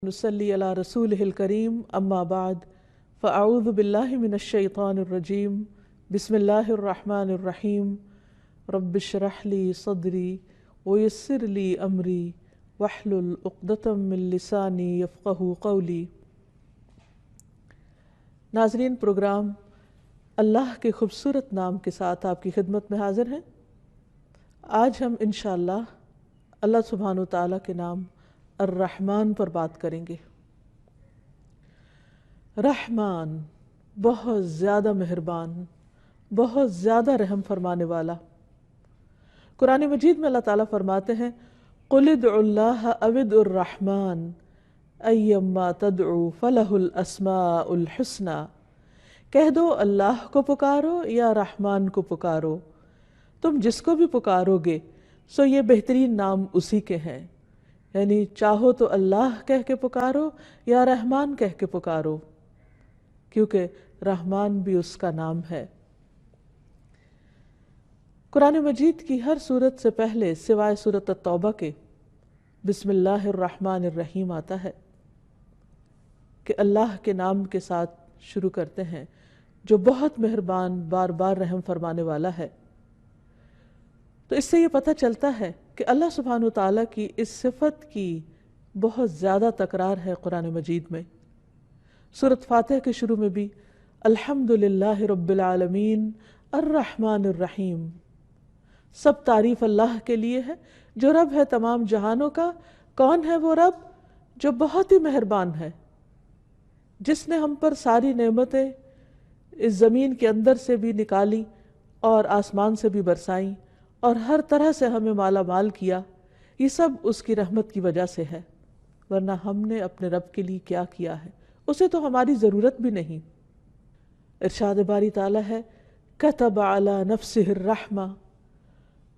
نصلی علی رسولہ الکریم اما بعد فاعوذ باللہ من الشیطان الرجیم بسم اللہ الرحمن الرحیم رب اشرح لی صدری ویسر لی امری واحلل عقدۃ من لسانی یفقہوا قولی۔ ناظرین، پروگرام اللہ کے خوبصورت نام کے ساتھ آپ کی خدمت میں حاضر ہیں۔ آج ہم انشاءاللہ اللہ سبحانہ وتعالیٰ کے نام الرحمن پر بات کریں گے۔ رحمان، بہت زیادہ مہربان، بہت زیادہ رحم فرمانے والا۔ قرآن مجید میں اللہ تعالیٰ فرماتے ہیں قُلِ ادْعُوا اللَّهَ أَوِ ادْعُوا الرَّحْمَٰنَ أَيَّمَّا تَدْعُوا فَلَهُ الْأَسْمَاءُ الْحُسْنَىٰ، کہہ دو اللہ کو پکارو یا رحمان کو پکارو، تم جس کو بھی پکارو گے سو یہ بہترین نام اسی کے ہیں، یعنی چاہو تو اللہ کہہ کے پکارو یا رحمان کہہ کے پکارو، کیونکہ رحمان بھی اس کا نام ہے۔ قرآن مجید کی ہر سورت سے پہلے سوائے سورت التوبہ کے بسم اللہ الرحمن الرحیم آتا ہے کہ اللہ کے نام کے ساتھ شروع کرتے ہیں جو بہت مہربان، بار بار رحم فرمانے والا ہے۔ تو اس سے یہ پتہ چلتا ہے کہ اللہ سبحانہ وتعالیٰ کی اس صفت کی بہت زیادہ تکرار ہے قرآن مجید میں۔ سورۃ فاتح کے شروع میں بھی الحمدللہ رب العالمین الرحمن الرحیم، سب تعریف اللہ کے لیے ہے جو رب ہے تمام جہانوں کا۔ کون ہے وہ رب؟ جو بہت ہی مہربان ہے، جس نے ہم پر ساری نعمتیں اس زمین کے اندر سے بھی نکالی اور آسمان سے بھی برسائیں اور ہر طرح سے ہمیں مالا مال کیا۔ یہ سب اس کی رحمت کی وجہ سے ہے، ورنہ ہم نے اپنے رب کے لیے کیا کیا ہے؟ اسے تو ہماری ضرورت بھی نہیں۔ ارشاد باری تعالیٰ ہے کتب علی نفسہ الرحمہ،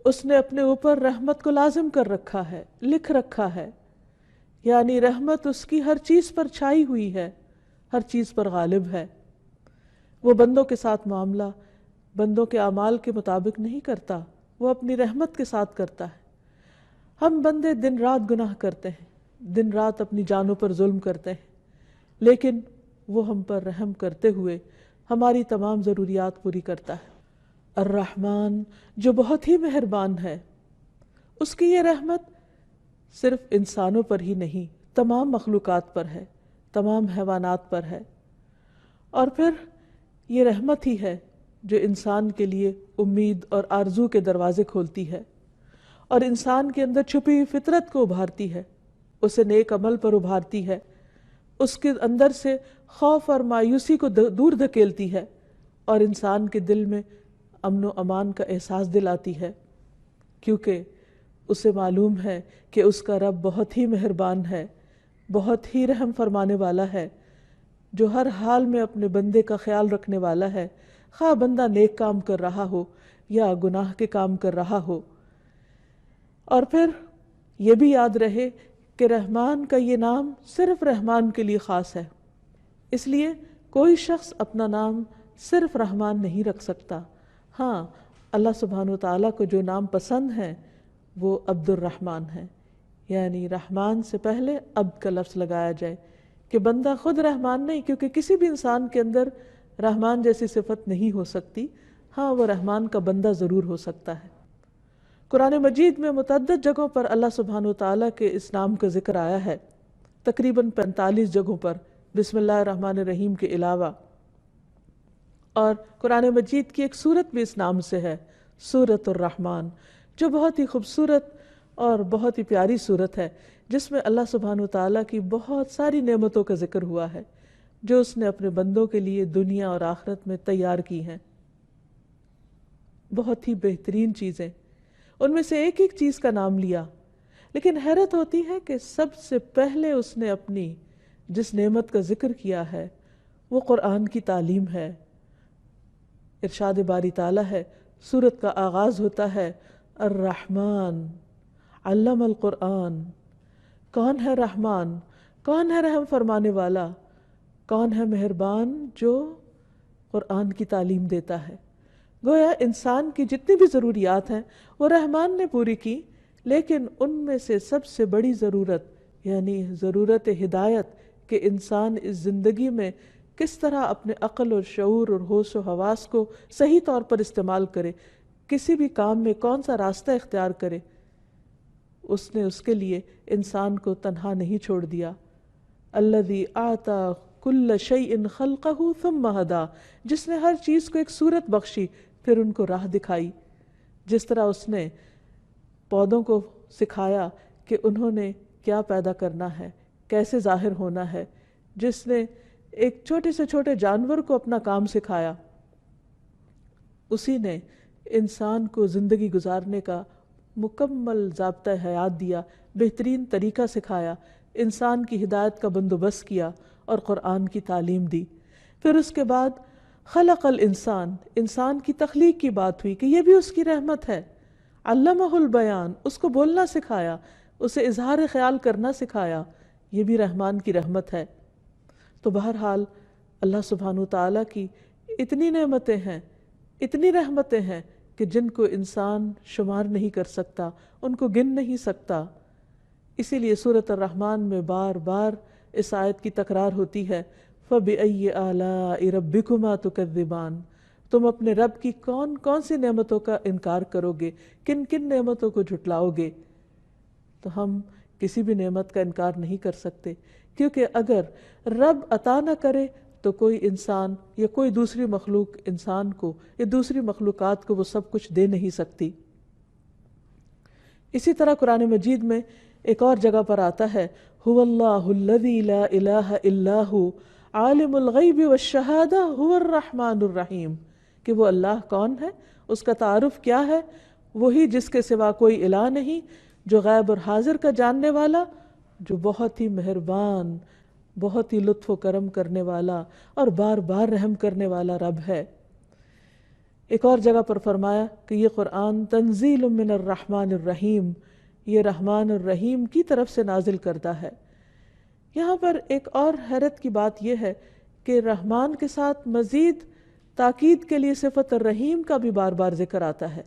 اس نے اپنے اوپر رحمت کو لازم کر رکھا ہے، لکھ رکھا ہے، یعنی رحمت اس کی ہر چیز پر چھائی ہوئی ہے، ہر چیز پر غالب ہے۔ وہ بندوں کے ساتھ معاملہ بندوں کے اعمال کے مطابق نہیں کرتا، وہ اپنی رحمت کے ساتھ کرتا ہے۔ ہم بندے دن رات گناہ کرتے ہیں، دن رات اپنی جانوں پر ظلم کرتے ہیں، لیکن وہ ہم پر رحم کرتے ہوئے ہماری تمام ضروریات پوری کرتا ہے۔ الرحمن، جو بہت ہی مہربان ہے، اس کی یہ رحمت صرف انسانوں پر ہی نہیں، تمام مخلوقات پر ہے، تمام حیوانات پر ہے۔ اور پھر یہ رحمت ہی ہے جو انسان کے لیے امید اور آرزو کے دروازے کھولتی ہے اور انسان کے اندر چھپی ہوئی فطرت کو ابھارتی ہے، اسے نیک عمل پر ابھارتی ہے، اس کے اندر سے خوف اور مایوسی کو دور دھکیلتی ہے اور انسان کے دل میں امن و امان کا احساس دلاتی ہے، کیونکہ اسے معلوم ہے کہ اس کا رب بہت ہی مہربان ہے، بہت ہی رحم فرمانے والا ہے، جو ہر حال میں اپنے بندے کا خیال رکھنے والا ہے، خواہ بندہ نیک کام کر رہا ہو یا گناہ کے کام کر رہا ہو۔ اور پھر یہ بھی یاد رہے کہ رحمان کا یہ نام صرف رحمان کے لیے خاص ہے، اس لیے کوئی شخص اپنا نام صرف رحمان نہیں رکھ سکتا۔ ہاں، اللہ سبحانہ وتعالیٰ کو جو نام پسند ہے وہ عبد الرحمن ہے، یعنی رحمان سے پہلے عبد کا لفظ لگایا جائے کہ بندہ خود رحمان نہیں، کیونکہ کسی بھی انسان کے اندر رحمان جیسی صفت نہیں ہو سکتی، ہاں وہ رحمان کا بندہ ضرور ہو سکتا ہے۔ قرآن مجید میں متعدد جگہوں پر اللہ سبحانہ وتعالیٰ کے اس نام کا ذکر آیا ہے، تقریباً 45 جگہوں پر بسم اللہ الرحمن الرحیم کے علاوہ، اور قرآن مجید کی ایک سورت بھی اس نام سے ہے، سورۃ الرحمن، جو بہت ہی خوبصورت اور بہت ہی پیاری سورت ہے، جس میں اللہ سبحانہ وتعالیٰ کی بہت ساری نعمتوں کا ذکر ہوا ہے جو اس نے اپنے بندوں کے لیے دنیا اور آخرت میں تیار کی ہیں۔ بہت ہی بہترین چیزیں، ان میں سے ایک ایک چیز کا نام لیا، لیکن حیرت ہوتی ہے کہ سب سے پہلے اس نے اپنی جس نعمت کا ذکر کیا ہے وہ قرآن کی تعلیم ہے۔ ارشاد باری تعالیٰ ہے، سورت کا آغاز ہوتا ہے الرحمن علم القرآن۔ کون ہے رحمان؟ کون ہے رحم فرمانے والا؟ کون ہے مہربان جو قرآن کی تعلیم دیتا ہے؟ گویا انسان کی جتنی بھی ضروریات ہیں وہ رحمان نے پوری کی، لیکن ان میں سے سب سے بڑی ضرورت یعنی ضرورت ہدایت کہ انسان اس زندگی میں کس طرح اپنے عقل اور شعور اور ہوش و حواس کو صحیح طور پر استعمال کرے، کسی بھی کام میں کون سا راستہ اختیار کرے۔ اس نے اس کے لیے انسان کو تنہا نہیں چھوڑ دیا۔ الذی اعطی کل شیء خلقہ ثم ہدی، جس نے ہر چیز کو ایک صورت بخشی پھر ان کو راہ دکھائی۔ جس طرح اس نے پودوں کو سکھایا کہ انہوں نے کیا پیدا کرنا ہے، کیسے ظاہر ہونا ہے، جس نے ایک چھوٹے سے چھوٹے جانور کو اپنا کام سکھایا، اسی نے انسان کو زندگی گزارنے کا مکمل ضابطہ حیات دیا، بہترین طریقہ سکھایا، انسان کی ہدایت کا بندوبست کیا اور قرآن کی تعلیم دی۔ پھر اس کے بعد خلق الانسان، انسان کی تخلیق کی بات ہوئی کہ یہ بھی اس کی رحمت ہے۔ علمہ البیان، اس کو بولنا سکھایا، اسے اظہار خیال کرنا سکھایا، یہ بھی رحمان کی رحمت ہے۔ تو بہرحال اللہ سبحانہ وتعالیٰ کی اتنی نعمتیں ہیں، اتنی رحمتیں ہیں کہ جن کو انسان شمار نہیں کر سکتا، ان کو گن نہیں سکتا۔ اسی لیے سورۃ الرحمن میں بار بار اس آیت کی تکرار ہوتی ہے، فَبِأَيِّ آلَاءِ رَبِّكُمَا تُكَذِّبَانِ، تم اپنے رب کی کون کون سی نعمتوں کا انکار کرو گے، کن کن نعمتوں کو جھٹلاؤ گے۔ تو ہم کسی بھی نعمت کا انکار نہیں کر سکتے، کیونکہ اگر رب عطا نہ کرے تو کوئی انسان یا کوئی دوسری مخلوق انسان کو یا دوسری مخلوقات کو وہ سب کچھ دے نہیں سکتی۔ اسی طرح قرآن مجید میں ایک اور جگہ پر آتا ہے، هو اللہ الذی لا الہ الا هو عالم الغیب والشہادہ هو الرحمن الرحیم، کہ وہ اللہ کون ہے، اس کا تعارف کیا ہے، وہی جس کے سوا کوئی الہ نہیں، جو غیب اور حاضر کا جاننے والا، جو بہت ہی مہربان، بہت ہی لطف و کرم کرنے والا اور بار بار رحم کرنے والا رب ہے۔ ایک اور جگہ پر فرمایا کہ یہ قرآن تنزیل من الرحمن الرحیم، یہ رحمان الرحیم کی طرف سے نازل کردہ ہے۔ یہاں پر ایک اور حیرت کی بات یہ ہے کہ رحمان کے ساتھ مزید تاکید کے لیے صفت الرحیم کا بھی بار بار ذکر آتا ہے،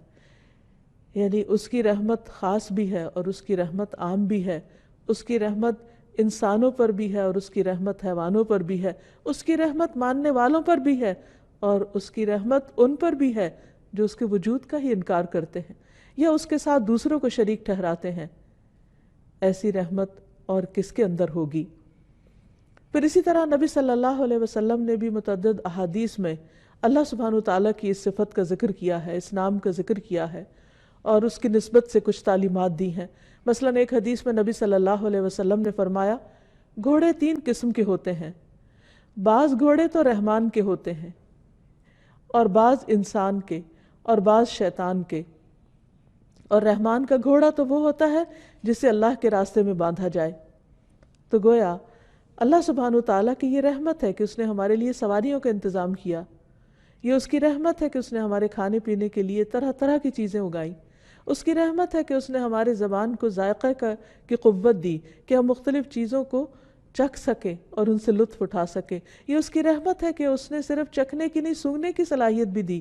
یعنی اس کی رحمت خاص بھی ہے اور اس کی رحمت عام بھی ہے، اس کی رحمت انسانوں پر بھی ہے اور اس کی رحمت حیوانوں پر بھی ہے، اس کی رحمت ماننے والوں پر بھی ہے اور اس کی رحمت ان پر بھی ہے جو اس کے وجود کا ہی انکار کرتے ہیں یا اس کے ساتھ دوسروں کو شریک ٹھہراتے ہیں۔ ایسی رحمت اور کس کے اندر ہوگی؟ پھر اسی طرح نبی صلی اللہ علیہ وسلم نے بھی متعدد احادیث میں اللہ سبحانہ وتعالیٰ کی اس صفت کا ذکر کیا ہے، اس نام کا ذکر کیا ہے اور اس کی نسبت سے کچھ تعلیمات دی ہیں۔ مثلا ایک حدیث میں نبی صلی اللہ علیہ وسلم نے فرمایا، گھوڑے 3 قسم کے ہوتے ہیں، بعض گھوڑے تو رحمان کے ہوتے ہیں اور بعض انسان کے اور بعض شیطان کے، اور رحمان کا گھوڑا تو وہ ہوتا ہے جسے اللہ کے راستے میں باندھا جائے۔ تو گویا اللہ سبحانہ وتعالیٰ کی یہ رحمت ہے کہ اس نے ہمارے لیے سواریوں کا انتظام کیا، یہ اس کی رحمت ہے کہ اس نے ہمارے کھانے پینے کے لیے طرح طرح کی چیزیں اگائیں، اس کی رحمت ہے کہ اس نے ہمارے زبان کو ذائقہ کی قوت دی کہ ہم مختلف چیزوں کو چکھ سکیں اور ان سے لطف اٹھا سکیں۔ یہ اس کی رحمت ہے کہ اس نے صرف چکھنے کی نہیں، سونگھنے کی صلاحیت بھی دی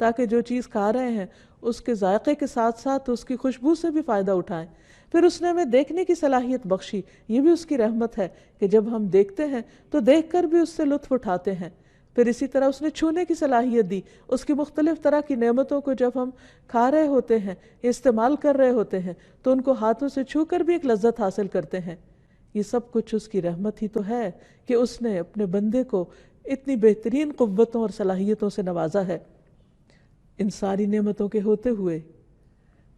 تاکہ جو چیز کھا رہے ہیں اس کے ذائقے کے ساتھ ساتھ اس کی خوشبو سے بھی فائدہ اٹھائیں۔ پھر اس نے ہمیں دیکھنے کی صلاحیت بخشی، یہ بھی اس کی رحمت ہے کہ جب ہم دیکھتے ہیں تو دیکھ کر بھی اس سے لطف اٹھاتے ہیں۔ پھر اسی طرح اس نے چھونے کی صلاحیت دی، اس کی مختلف طرح کی نعمتوں کو جب ہم کھا رہے ہوتے ہیں، استعمال کر رہے ہوتے ہیں تو ان کو ہاتھوں سے چھو کر بھی ایک لذت حاصل کرتے ہیں۔ یہ سب کچھ اس کی رحمت ہی تو ہے کہ اس نے اپنے بندے کو اتنی بہترین قوتوں اور صلاحیتوں سے نوازا ہے۔ ان ساری نعمتوں کے ہوتے ہوئے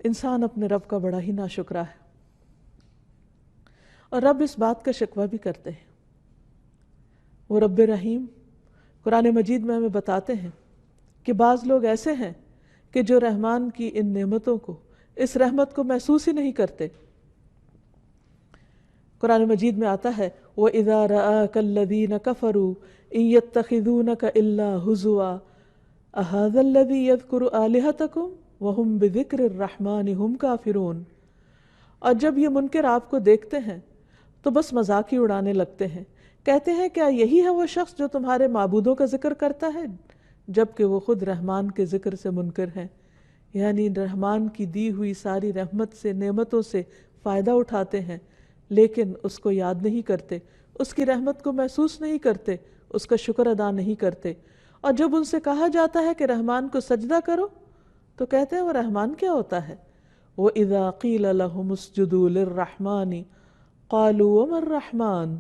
انسان اپنے رب کا بڑا ہی ناشکرا ہے، اور رب اس بات کا شکوہ بھی کرتے ہیں۔ وہ رب رحیم قرآن مجید میں ہمیں بتاتے ہیں کہ بعض لوگ ایسے ہیں کہ جو رحمان کی ان نعمتوں کو، اس رحمت کو محسوس ہی نہیں کرتے۔ قرآن مجید میں آتا ہے، وَإِذَا رَآكَ الَّذِينَ كَفَرُوا إِن يَتَّخِذُونَكَ إِلَّا هُزُوًا أَهَذَا الَّذِي يَذْكُرُ آلِهَتَكُمْ وَهُمْ بِذِكْرِ الرَّحْمَنِ هُمْ كَافِرُونَ۔ اور جب یہ منکر آپ کو دیکھتے ہیں تو بس مذاق ہی اڑانے لگتے ہیں، کہتے ہیں کیا یہی ہے وہ شخص جو تمہارے معبودوں کا ذکر کرتا ہے جبکہ وہ خود رحمان کے ذکر سے منکر ہیں، یعنی رحمان کی دی ہوئی ساری رحمت سے، نعمتوں سے فائدہ اٹھاتے ہیں لیکن اس کو یاد نہیں کرتے، اس کی رحمت کو محسوس نہیں کرتے، اس کا شکر ادا نہیں کرتے۔ اور جب ان سے کہا جاتا ہے کہ رحمان کو سجدہ کرو تو کہتے ہیں وہ رحمان کیا ہوتا ہے؟ وَإِذَا قِيلَ لَهُمُ اسْجُدُوا لِلرَّحْمَنِ قَالُوا وَمَا الرَّحْمَنُ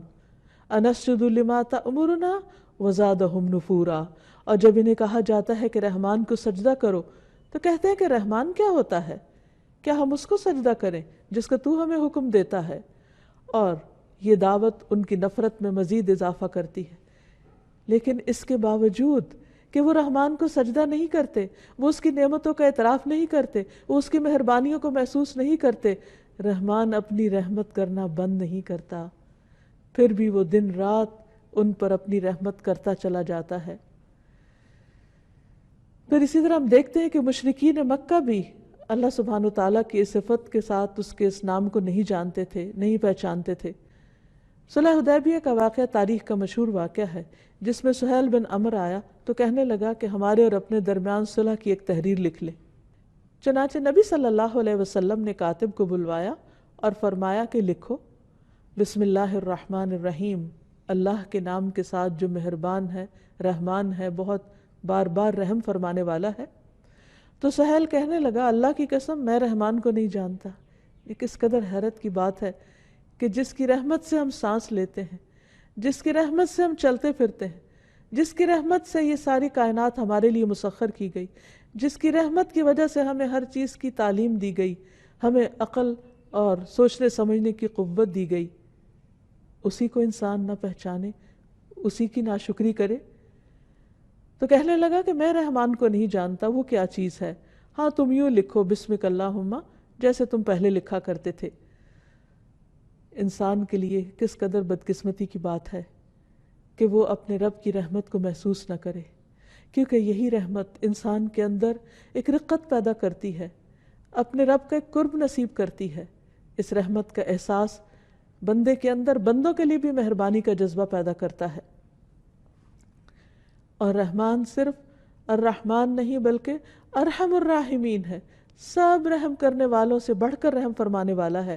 أَنَسْجُدُ لِمَا تَأْمُرُنَا وَزَادَهُمْ نُفُورًا۔ اور جب انہیں کہا جاتا ہے کہ رحمان کو سجدہ کرو تو کہتے ہیں کہ رحمان کیا ہوتا ہے؟ کیا ہم اس کو سجدہ کریں جس کا تو ہمیں حکم دیتا ہے؟ اور یہ دعوت ان کی نفرت میں مزید اضافہ کرتی ہے۔ لیکن اس کے باوجود کہ وہ رحمان کو سجدہ نہیں کرتے، وہ اس کی نعمتوں کا اعتراف نہیں کرتے، وہ اس کی مہربانیوں کو محسوس نہیں کرتے، رحمان اپنی رحمت کرنا بند نہیں کرتا، پھر بھی وہ دن رات ان پر اپنی رحمت کرتا چلا جاتا ہے۔ پھر اسی طرح ہم دیکھتے ہیں کہ مشرکین مکہ بھی اللہ سبحانہ وتعالیٰ کی اس صفت کے ساتھ اس کے اس نام کو نہیں جانتے تھے، نہیں پہچانتے تھے۔ صلح حدیبیہ کا واقعہ تاریخ کا مشہور واقعہ ہے، جس میں سہیل بن عمر آیا تو کہنے لگا کہ ہمارے اور اپنے درمیان صلح کی ایک تحریر لکھ لیں۔ چنانچہ نبی صلی اللہ علیہ وسلم نے کاتب کو بلوایا اور فرمایا کہ لکھو بسم اللہ الرحمن الرحیم، اللہ کے نام کے ساتھ جو مہربان ہے، رحمان ہے، بہت بار بار رحم فرمانے والا ہے۔ تو سہیل کہنے لگا اللہ کی قسم میں رحمان کو نہیں جانتا۔ یہ کس قدر حیرت کی بات ہے کہ جس کی رحمت سے ہم سانس لیتے ہیں، جس کی رحمت سے ہم چلتے پھرتے ہیں، جس کی رحمت سے یہ ساری کائنات ہمارے لیے مسخر کی گئی، جس کی رحمت کی وجہ سے ہمیں ہر چیز کی تعلیم دی گئی، ہمیں عقل اور سوچنے سمجھنے کی قوت دی گئی، اسی کو انسان نہ پہچانے، اسی کی ناشکری کرے۔ تو کہنے لگا کہ میں رحمان کو نہیں جانتا، وہ کیا چیز ہے؟ ہاں تم یوں لکھو بسمک اللہم، جیسے تم پہلے لکھا کرتے تھے۔ انسان کے لیے کس قدر بدقسمتی کی بات ہے کہ وہ اپنے رب کی رحمت کو محسوس نہ کرے، کیونکہ یہی رحمت انسان کے اندر ایک رقت پیدا کرتی ہے، اپنے رب کا ایک قرب نصیب کرتی ہے۔ اس رحمت کا احساس بندے کے اندر بندوں کے لیے بھی مہربانی کا جذبہ پیدا کرتا ہے۔ اور رحمان صرف الرحمن نہیں بلکہ ارحم الراحمین ہے، سب رحم کرنے والوں سے بڑھ کر رحم فرمانے والا ہے۔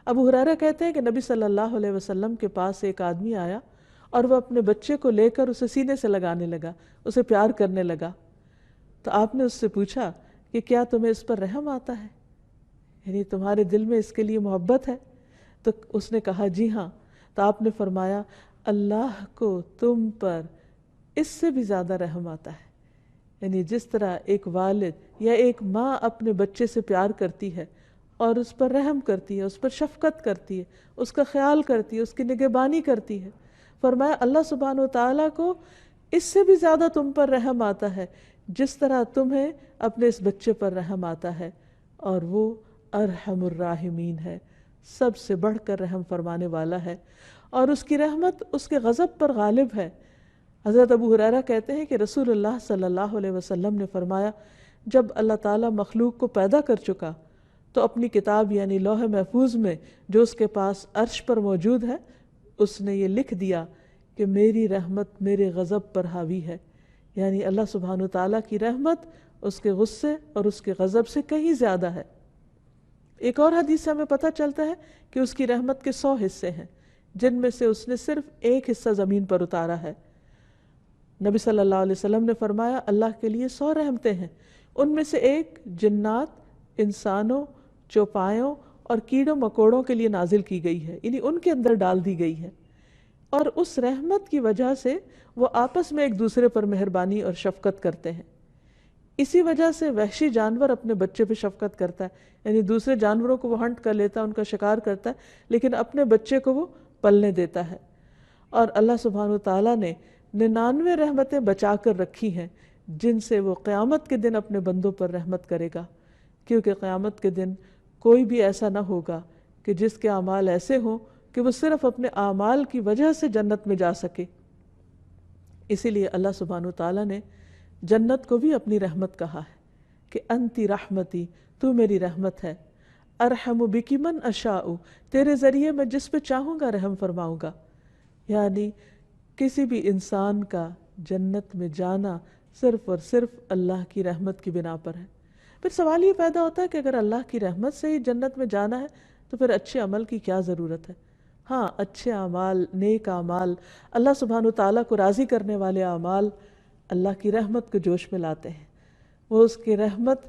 ابو ہریرہ کہتے ہیں کہ نبی صلی اللہ علیہ وسلم کے پاس ایک آدمی آیا اور وہ اپنے بچے کو لے کر اسے سینے سے لگانے لگا، اسے پیار کرنے لگا۔ تو آپ نے اس سے پوچھا کہ کیا تمہیں اس پر رحم آتا ہے، یعنی تمہارے دل میں اس کے لیے محبت ہے؟ تو اس نے کہا جی ہاں۔ تو آپ نے فرمایا اللہ کو تم پر اس سے بھی زیادہ رحم آتا ہے، یعنی جس طرح ایک والد یا ایک ماں اپنے بچے سے پیار کرتی ہے اور اس پر رحم کرتی ہے، اس پر شفقت کرتی ہے، اس کا خیال کرتی ہے، اس کی نگہبانی کرتی ہے، فرمایا اللہ سبحانہ وتعالیٰ کو اس سے بھی زیادہ تم پر رحم آتا ہے جس طرح تمہیں اپنے اس بچے پر رحم آتا ہے، اور وہ ارحم الراحمین ہے، سب سے بڑھ کر رحم فرمانے والا ہے، اور اس کی رحمت اس کے غضب پر غالب ہے۔ حضرت ابو ہریرہ کہتے ہیں کہ رسول اللہ صلی اللہ علیہ وسلم نے فرمایا جب اللہ تعالیٰ مخلوق کو پیدا کر چکا تو اپنی کتاب یعنی لوح محفوظ میں جو اس کے پاس عرش پر موجود ہے اس نے یہ لکھ دیا کہ میری رحمت میرے غضب پر حاوی ہے، یعنی اللہ سبحانہ وتعالیٰ کی رحمت اس کے غصے اور اس کے غضب سے کہیں زیادہ ہے۔ ایک اور حدیث سے ہمیں پتہ چلتا ہے کہ اس کی رحمت کے 100 حصے ہیں جن میں سے اس نے صرف ایک حصہ زمین پر اتارا ہے۔ نبی صلی اللہ علیہ وسلم نے فرمایا اللہ کے لیے 100 رحمتیں ہیں، ان میں سے ایک جنات، انسانوں، چوپایوں اور کیڑوں مکوڑوں کے لیے نازل کی گئی ہے، یعنی ان کے اندر ڈال دی گئی ہے، اور اس رحمت کی وجہ سے وہ آپس میں ایک دوسرے پر مہربانی اور شفقت کرتے ہیں۔ اسی وجہ سے وحشی جانور اپنے بچے پہ شفقت کرتا ہے، یعنی دوسرے جانوروں کو وہ ہنٹ کر لیتا ہے، ان کا شکار کرتا ہے، لیکن اپنے بچے کو وہ پلنے دیتا ہے۔ اور اللہ سبحانہ وتعالیٰ نے 99 رحمتیں بچا کر رکھی ہیں جن سے وہ قیامت کے دن اپنے بندوں پر رحمت کرے گا، کیونکہ قیامت کے دن کوئی بھی ایسا نہ ہوگا کہ جس کے اعمال ایسے ہوں کہ وہ صرف اپنے اعمال کی وجہ سے جنت میں جا سکے۔ اسی لیے اللہ سبحانہ وتعالیٰ نے جنت کو بھی اپنی رحمت کہا ہے کہ انتی رحمتی، تو میری رحمت ہے، ارحم بکی من اشاء، تیرے ذریعے میں جس پہ چاہوں گا رحم فرماؤں گا۔ یعنی کسی بھی انسان کا جنت میں جانا صرف اور صرف اللہ کی رحمت کی بنا پر ہے۔ پھر سوال یہ پیدا ہوتا ہے کہ اگر اللہ کی رحمت سے ہی جنت میں جانا ہے تو پھر اچھے عمل کی کیا ضرورت ہے؟ ہاں، اچھے اعمال، نیک اعمال، اللہ سبحانہ تعالیٰ کو راضی کرنے والے اعمال اللہ کی رحمت کو جوش میں لاتے ہیں، وہ اس کی رحمت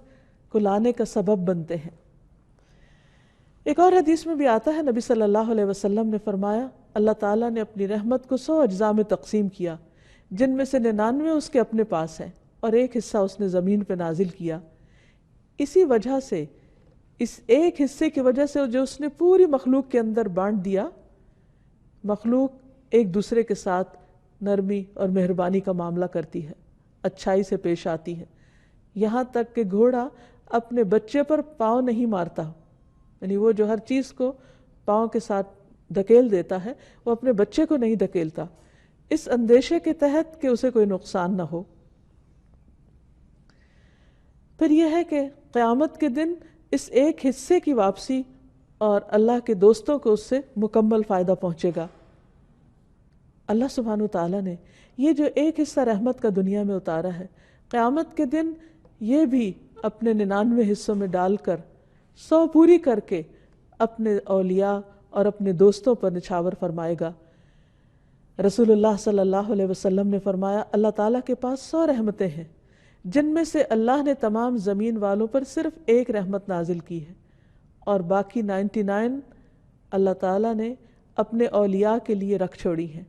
کو لانے کا سبب بنتے ہیں۔ ایک اور حدیث میں بھی آتا ہے، نبی صلی اللہ علیہ وسلم نے فرمایا اللہ تعالیٰ نے اپنی رحمت کو 100 اجزاء میں تقسیم کیا، جن میں سے 99 اس کے اپنے پاس ہیں اور ایک حصہ اس نے زمین پہ نازل کیا۔ اسی وجہ سے، اس ایک حصے کی وجہ سے جو اس نے پوری مخلوق کے اندر بانٹ دیا، مخلوق ایک دوسرے کے ساتھ نرمی اور مہربانی کا معاملہ کرتی ہے، اچھائی سے پیش آتی ہے، یہاں تک کہ گھوڑا اپنے بچے پر پاؤں نہیں مارتا، یعنی وہ جو ہر چیز کو پاؤں کے ساتھ دھکیل دیتا ہے وہ اپنے بچے کو نہیں دھکیلتا، اس اندیشے کے تحت کہ اسے کوئی نقصان نہ ہو۔ پھر یہ ہے کہ قیامت کے دن اس ایک حصے کی واپسی اور اللہ کے دوستوں کو اس سے مکمل فائدہ پہنچے گا۔ اللہ سبحانہ تعالیٰ نے یہ جو ایک حصہ رحمت کا دنیا میں اتارا ہے، قیامت کے دن یہ بھی اپنے 99 حصوں میں ڈال کر 100 پوری کر کے اپنے اولیاء اور اپنے دوستوں پر نچھاور فرمائے گا۔ رسول اللہ صلی اللہ علیہ وسلم نے فرمایا اللہ تعالیٰ کے پاس 100 رحمتیں ہیں، جن میں سے اللہ نے تمام زمین والوں پر صرف ایک رحمت نازل کی ہے، اور باقی 99 اللہ تعالیٰ نے اپنے اولیاء کے لیے رکھ چھوڑی ہیں۔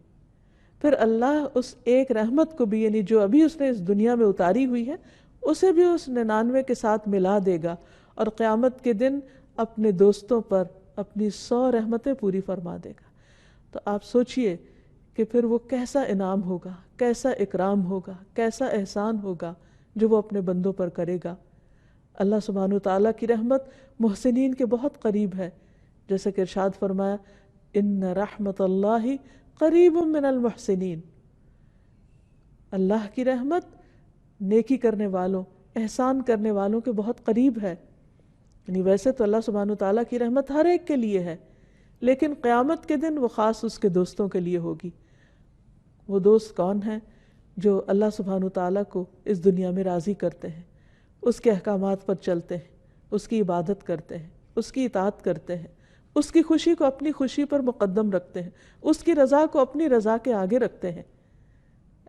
پھر اللہ اس ایک رحمت کو بھی، یعنی جو ابھی اس نے اس دنیا میں اتاری ہوئی ہے، اسے بھی اس 99 کے ساتھ ملا دے گا، اور قیامت کے دن اپنے دوستوں پر اپنی 100 رحمتیں پوری فرما دے گا۔ تو آپ سوچئے کہ پھر وہ کیسا انعام ہوگا، کیسا اکرام ہوگا، کیسا احسان ہوگا جو وہ اپنے بندوں پر کرے گا۔ اللہ سبحانہ تعالیٰ کی رحمت محسنین کے بہت قریب ہے، جیسے کہ ارشاد فرمایا ان رحمت اللہ قریب من المحسنین، اللہ کی رحمت نیکی کرنے والوں، احسان کرنے والوں کے بہت قریب ہے۔ یعنی ویسے تو اللہ سبحانہ تعالیٰ کی رحمت ہر ایک کے لیے ہے، لیکن قیامت کے دن وہ خاص اس کے دوستوں کے لیے ہوگی۔ وہ دوست کون ہیں؟ جو اللہ سبحانہ تعالیٰ کو اس دنیا میں راضی کرتے ہیں، اس کے احکامات پر چلتے ہیں، اس کی عبادت کرتے ہیں، اس کی اطاعت کرتے ہیں، اس کی خوشی کو اپنی خوشی پر مقدم رکھتے ہیں، اس کی رضا کو اپنی رضا کے آگے رکھتے ہیں۔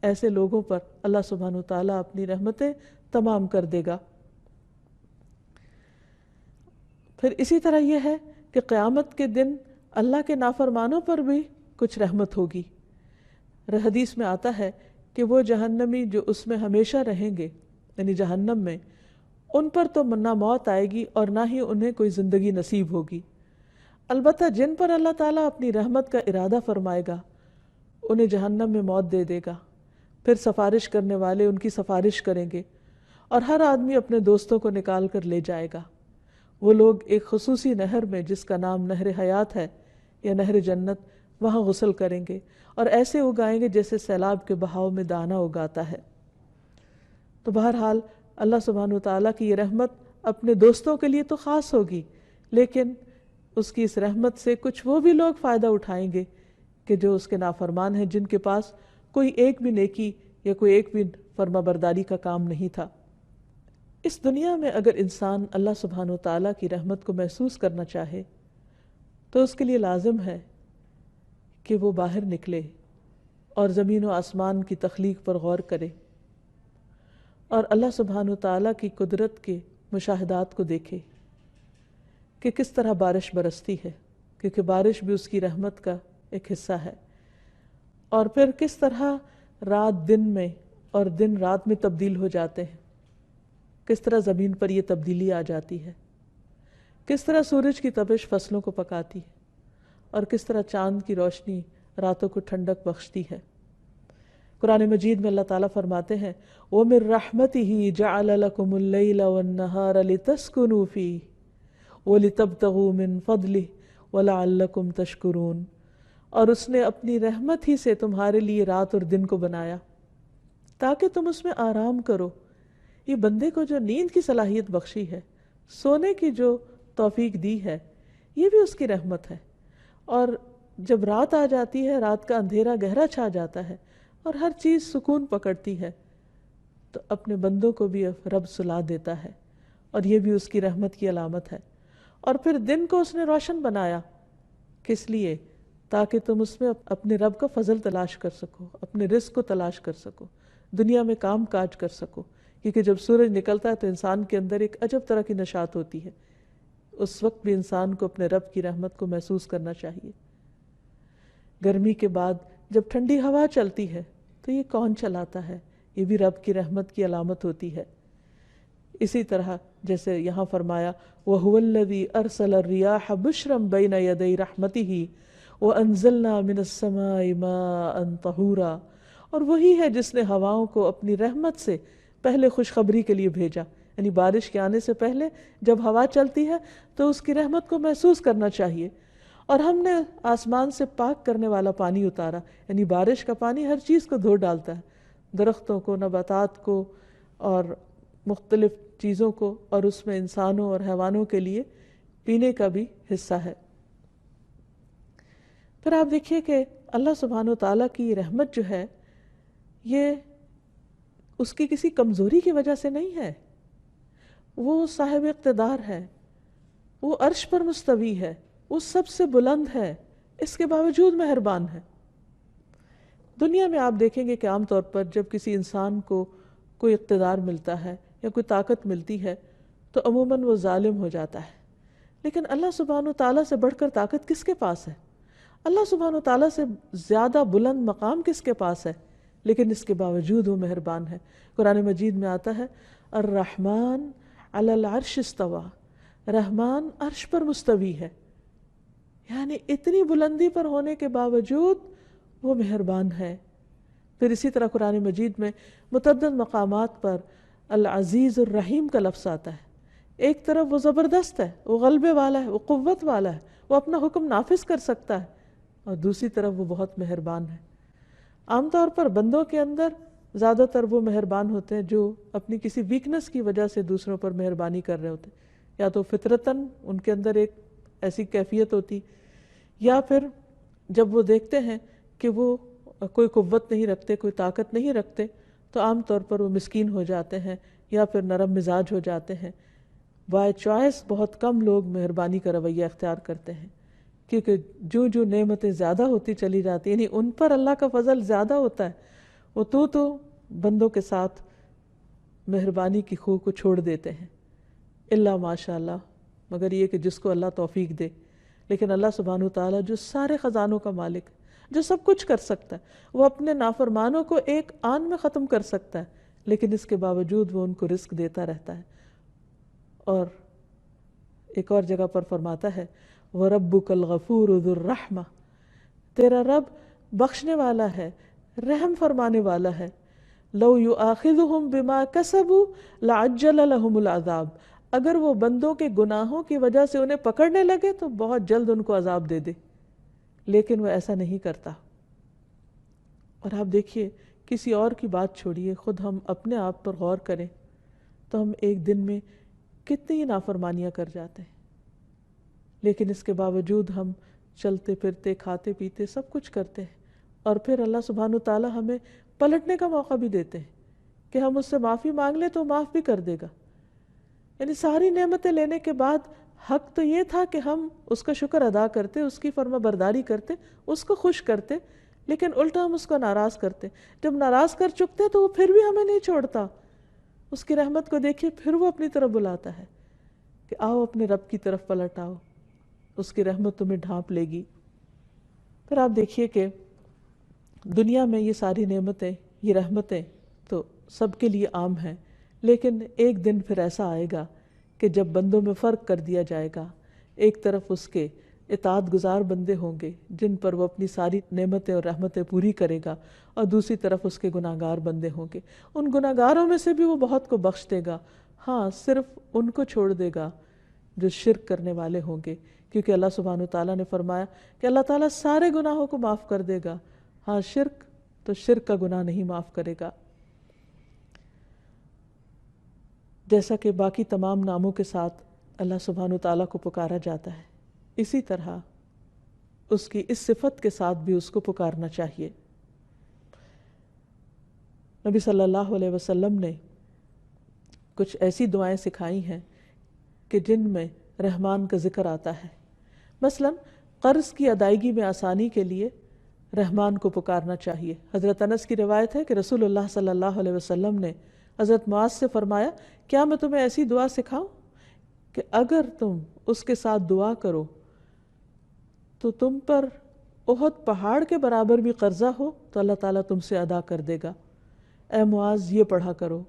ایسے لوگوں پر اللہ سبحانہ تعالیٰ اپنی رحمتیں تمام کر دے گا۔ پھر اسی طرح یہ ہے کہ قیامت کے دن اللہ کے نافرمانوں پر بھی کچھ رحمت ہوگی۔ حدیث میں آتا ہے کہ وہ جہنمی جو اس میں ہمیشہ رہیں گے، یعنی جہنم میں، ان پر تو نہ موت آئے گی اور نہ ہی انہیں کوئی زندگی نصیب ہوگی۔ البتہ جن پر اللہ تعالیٰ اپنی رحمت کا ارادہ فرمائے گا انہیں جہنم میں موت دے دے گا، پھر سفارش کرنے والے ان کی سفارش کریں گے اور ہر آدمی اپنے دوستوں کو نکال کر لے جائے گا۔ وہ لوگ ایک خصوصی نہر میں جس کا نام نہر حیات ہے یا نہر جنت، وہاں غسل کریں گے اور ایسے اگائیں گے جیسے سیلاب کے بہاؤ میں دانہ اگاتا ہے۔ تو بہرحال اللہ سبحانہ تعالیٰ کی یہ رحمت اپنے دوستوں کے لیے تو خاص ہوگی، لیکن اس کی اس رحمت سے کچھ وہ بھی لوگ فائدہ اٹھائیں گے کہ جو اس کے نافرمان ہیں، جن کے پاس کوئی ایک بھی نیکی یا کوئی ایک بھی فرما برداری کا کام نہیں تھا۔ اس دنیا میں اگر انسان اللہ سبحانہ تعالیٰ کی رحمت کو محسوس کرنا چاہے تو اس کے لیے لازم ہے کہ وہ باہر نکلے اور زمین و آسمان کی تخلیق پر غور کرے اور اللہ سبحانہ تعالیٰ کی قدرت کے مشاہدات کو دیکھے کہ کس طرح بارش برستی ہے، کیونکہ بارش بھی اس کی رحمت کا ایک حصہ ہے، اور پھر کس طرح رات دن میں اور دن رات میں تبدیل ہو جاتے ہیں، کس طرح زمین پر یہ تبدیلی آ جاتی ہے، کس طرح سورج کی تپش فصلوں کو پکاتی ہے، اور کس طرح چاند کی روشنی راتوں کو ٹھنڈک بخشتی ہے۔ قرآن مجید میں اللہ تعالیٰ فرماتے ہیں وَمِن رَحْمَتِهِ جَعَلَ لَكُمُ اللَّيْلَ وَالنَّهَارَ لِتَسْكُنُوا فِيهِ وَلِتَبْتَغُوا مِن فَضْلِهِ وَلَعَلَّكُمْ تَشْكُرُونَ، اور اس نے اپنی رحمت ہی سے تمہارے لیے رات اور دن کو بنایا تاکہ تم اس میں آرام کرو۔ یہ بندے کو جو نیند کی صلاحیت بخشی ہے، سونے کی جو توفیق دی ہے، یہ بھی اس کی رحمت ہے۔ اور جب رات آ جاتی ہے، رات کا اندھیرا گہرا چھا جاتا ہے اور ہر چیز سکون پکڑتی ہے، تو اپنے بندوں کو بھی رب سلا دیتا ہے، اور یہ بھی اس کی رحمت کی علامت ہے۔ اور پھر دن کو اس نے روشن بنایا، کس لیے؟ تاکہ تم اس میں اپنے رب کا فضل تلاش کر سکو، اپنے رزق کو تلاش کر سکو، دنیا میں کام کاج کر سکو، کیونکہ جب سورج نکلتا ہے تو انسان کے اندر ایک عجب طرح کی نشاط ہوتی ہے، اس وقت بھی انسان کو اپنے رب کی رحمت کو محسوس کرنا چاہیے۔ گرمی کے بعد جب ٹھنڈی ہوا چلتی ہے تو یہ کون چلاتا ہے؟ یہ بھی رب کی رحمت کی علامت ہوتی ہے۔ اسی طرح جیسے یہاں فرمایا وَهُوَ الَّذِي أَرْسَلَ الرِّيَاحَ بُشْرًا بَيْنَ يَدَيْ رَحْمَتِهِ وَأَنزَلْنَا مِنَ السَّمَاءِ مَاءً طَهُورًا، اور وہی ہے جس نے ہواؤں کو اپنی رحمت سے پہلے خوشخبری کے لیے بھیجا، یعنی بارش کے آنے سے پہلے جب ہوا چلتی ہے تو اس کی رحمت کو محسوس کرنا چاہیے۔ اور ہم نے آسمان سے پاک کرنے والا پانی اتارا، یعنی بارش کا پانی ہر چیز کو دھو ڈالتا ہے، درختوں کو، نباتات کو اور مختلف چیزوں کو، اور اس میں انسانوں اور حیوانوں کے لیے پینے کا بھی حصہ ہے۔ پھر آپ دیکھیے کہ اللہ سبحانہ و تعالیٰ کی رحمت جو ہے یہ اس کی کسی کمزوری کی وجہ سے نہیں ہے، وہ صاحب اقتدار ہے، وہ عرش پر مستوی ہے، وہ سب سے بلند ہے، اس کے باوجود مہربان ہے۔ دنیا میں آپ دیکھیں گے کہ عام طور پر جب کسی انسان کو کوئی اقتدار ملتا ہے یا کوئی طاقت ملتی ہے تو عموماً وہ ظالم ہو جاتا ہے، لیکن اللہ سبحانہ و تعالیٰ سے بڑھ کر طاقت کس کے پاس ہے؟ اللہ سبحانہ و تعالیٰ سے زیادہ بلند مقام کس کے پاس ہے؟ لیکن اس کے باوجود وہ مہربان ہے۔ قرآن مجید میں آتا ہے الرحمن علی العرش استویٰ، رحمان عرش پر مستوی ہے، یعنی اتنی بلندی پر ہونے کے باوجود وہ مہربان ہے۔ پھر اسی طرح قرآن مجید میں متعدد مقامات پر العزیز الرحیم کا لفظ آتا ہے۔ ایک طرف وہ زبردست ہے، وہ غلبے والا ہے، وہ قوت والا ہے، وہ اپنا حکم نافذ کر سکتا ہے، اور دوسری طرف وہ بہت مہربان ہے۔ عام طور پر بندوں کے اندر زیادہ تر وہ مہربان ہوتے ہیں جو اپنی کسی ویکنس کی وجہ سے دوسروں پر مہربانی کر رہے ہوتے ہیں، یا تو فطرتاً ان کے اندر ایک ایسی کیفیت ہوتی، یا پھر جب وہ دیکھتے ہیں کہ وہ کوئی قوت نہیں رکھتے، کوئی طاقت نہیں رکھتے، تو عام طور پر وہ مسکین ہو جاتے ہیں یا پھر نرم مزاج ہو جاتے ہیں۔ بائی چوائس بہت کم لوگ مہربانی کا رویہ اختیار کرتے ہیں، کیونکہ جو جو نعمتیں زیادہ ہوتی چلی جاتی ہیں، یعنی ان پر اللہ کا فضل زیادہ ہوتا ہے، وہ تو بندوں کے ساتھ مہربانی کی خو کو چھوڑ دیتے ہیں، الا ماشاء اللہ، مگر یہ کہ جس کو اللہ توفیق دے۔ لیکن اللہ سبحانہ وتعالیٰ جو سارے خزانوں کا مالک، جو سب کچھ کر سکتا ہے، وہ اپنے نافرمانوں کو ایک آن میں ختم کر سکتا ہے، لیکن اس کے باوجود وہ ان کو رزق دیتا رہتا ہے۔ اور ایک اور جگہ پر فرماتا ہے وَرَبُّكَ الْغَفُورُ ذُو الرَّحْمَةِ، تیرا رب بخشنے والا ہے، رحم فرمانے والا ہے۔ لَوْ يُؤَاخِذُهُمْ بِمَا كَسَبُوا لَعَجَّلَ لَهُمُ الْعَذَابَ، اگر وہ بندوں کے گناہوں کی وجہ سے انہیں پکڑنے لگے تو بہت جلد ان کو عذاب دے دے، لیکن وہ ایسا نہیں کرتا۔ اور آپ دیکھیے، کسی اور کی بات چھوڑیے، خود ہم اپنے آپ پر غور کریں تو ہم ایک دن میں کتنی نافرمانیاں کر جاتے ہیں، لیکن اس کے باوجود ہم چلتے پھرتے، کھاتے پیتے سب کچھ کرتے ہیں، اور پھر اللہ سبحانہ وتعالیٰ ہمیں پلٹنے کا موقع بھی دیتے ہیں کہ ہم اس سے معافی مانگ لیں تو معاف بھی کر دے گا۔ یعنی ساری نعمتیں لینے کے بعد حق تو یہ تھا کہ ہم اس کا شکر ادا کرتے، اس کی فرما برداری کرتے، اس کو خوش کرتے، لیکن الٹا ہم اس کو ناراض کرتے۔ جب ناراض کر چکتے تو وہ پھر بھی ہمیں نہیں چھوڑتا، اس کی رحمت کو دیکھیے، پھر وہ اپنی طرف بلاتا ہے کہ آؤ اپنے رب کی طرف پلٹ آؤ، اس کی رحمت تمہیں ڈھانپ لے گی۔ پھر آپ دیکھیے کہ دنیا میں یہ ساری نعمتیں، یہ رحمتیں تو سب کے لیے عام ہیں، لیکن ایک دن پھر ایسا آئے گا کہ جب بندوں میں فرق کر دیا جائے گا، ایک طرف اس کے اطاعت گزار بندے ہوں گے جن پر وہ اپنی ساری نعمتیں اور رحمتیں پوری کرے گا، اور دوسری طرف اس کے گناہگار بندے ہوں گے۔ ان گناہگاروں میں سے بھی وہ بہت کو بخش دے گا، ہاں صرف ان کو چھوڑ دے گا جو شرک کرنے والے ہوں گے، کیونکہ اللہ سبحانہ وتعالیٰ نے فرمایا کہ اللہ تعالیٰ سارے گناہوں کو معاف کر دے گا، ہاں شرک تو شرک کا گناہ نہیں معاف کرے گا۔ جیسا کہ باقی تمام ناموں کے ساتھ اللہ سبحانہ وتعالیٰ کو پکارا جاتا ہے، اسی طرح اس کی اس صفت کے ساتھ بھی اس کو پکارنا چاہیے۔ نبی صلی اللہ علیہ وسلم نے کچھ ایسی دعائیں سکھائی ہیں کہ جن میں رحمان کا ذکر آتا ہے۔ مثلا قرض کی ادائیگی میں آسانی کے لیے رحمان کو پکارنا چاہیے۔ حضرت انس کی روایت ہے کہ رسول اللہ صلی اللہ علیہ وسلم نے حضرت معاذ سے فرمایا، کیا میں تمہیں ایسی دعا سکھاؤں کہ اگر تم اس کے ساتھ دعا کرو تو تم پر احد پہاڑ کے برابر بھی قرضہ ہو تو اللہ تعالیٰ تم سے ادا کر دے گا۔ اے معاذ یہ پڑھا کرو،